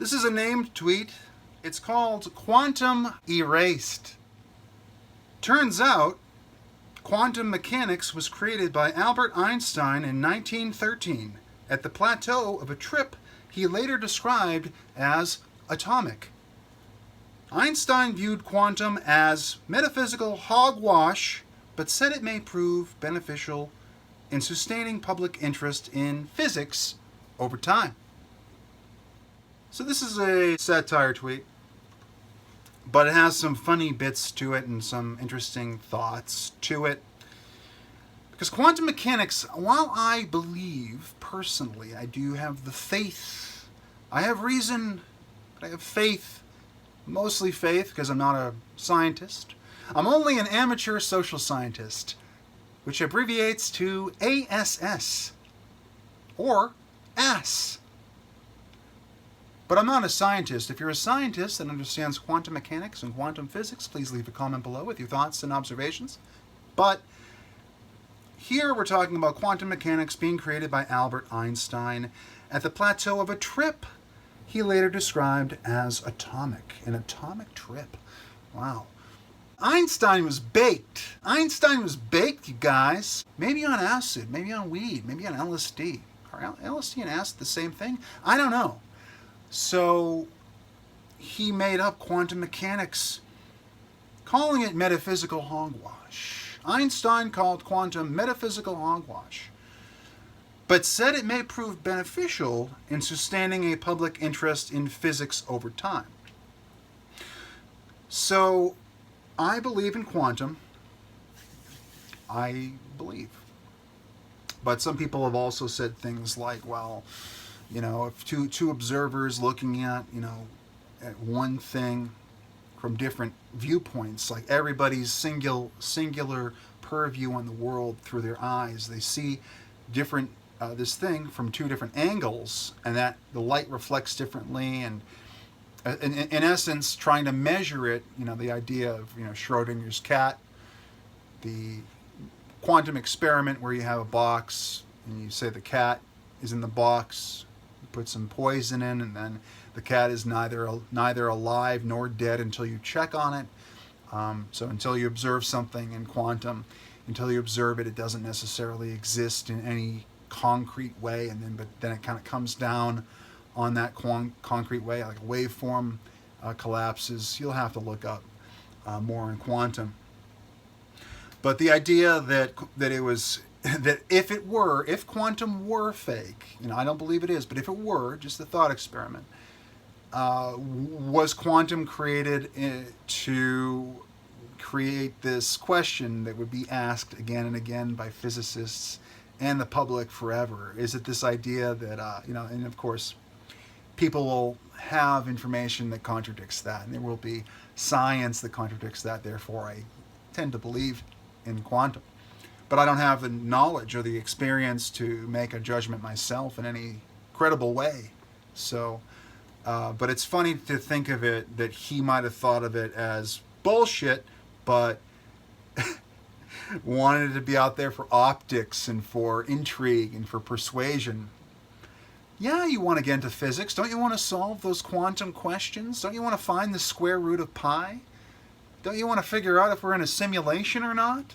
This is a named tweet. It's called Quantum Erased. Turns out, quantum mechanics was created by Albert Einstein in 1913 at the plateau of a trip he later described as atomic. Einstein viewed quantum as metaphysical hogwash, but said it may prove beneficial in sustaining public interest in physics over time. So this is a satire tweet, but it has some funny bits to it and some interesting thoughts to it. Because quantum mechanics, while I believe personally, I do have the faith, I have reason, but I have faith, mostly faith because I'm not a scientist. I'm only an amateur social scientist, which abbreviates to ASS, or ASS. But I'm not a scientist. If you're a scientist that understands quantum mechanics and quantum physics, please leave a comment below with your thoughts and observations. But here we're talking about quantum mechanics being created by Albert Einstein at the plateau of a trip he later described as atomic. An atomic trip. Wow. Einstein was baked. Einstein was baked, you guys. Maybe on acid, maybe on weed, maybe on LSD. Are LSD and acid the same thing? I don't know. So he made up quantum mechanics, calling it metaphysical hogwash. Einstein called quantum metaphysical hogwash, but said it may prove beneficial in sustaining a public interest in physics over time. So I believe in quantum. I believe. But some people have also said things like, well, if two observers looking at, at one thing from different viewpoints, like everybody's singular purview on the world through their eyes, they see different this thing from two different angles, and that the light reflects differently, and in essence, trying to measure it, the idea of Schrodinger's cat, the quantum experiment where you have a box and you say the cat is in the box. Put some poison in, and then the cat is neither alive nor dead until you check on it. So until you observe something in quantum, until you observe it, it doesn't necessarily exist in any concrete way, but then it kind of comes down on that concrete way, like a waveform collapses. You'll have to look up more in quantum. But the idea that it was that if quantum were fake, I don't believe it is, but if it were, just a thought experiment, was quantum created to create this question that would be asked again and again by physicists and the public forever? Is it this idea that, and of course, people will have information that contradicts that, and there will be science that contradicts that, therefore I tend to believe in quantum. But I don't have the knowledge or the experience to make a judgment myself in any credible way. So, but it's funny to think of it that he might have thought of it as bullshit, but wanted it to be out there for optics and for intrigue and for persuasion. Yeah, you want to get into physics. Don't you want to solve those quantum questions? Don't you want to find the square root of pi? Don't you want to figure out if we're in a simulation or not?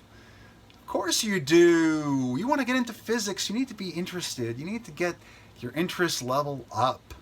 Of course you do. You want to get into physics, you need to be interested. You need to get your interest level up.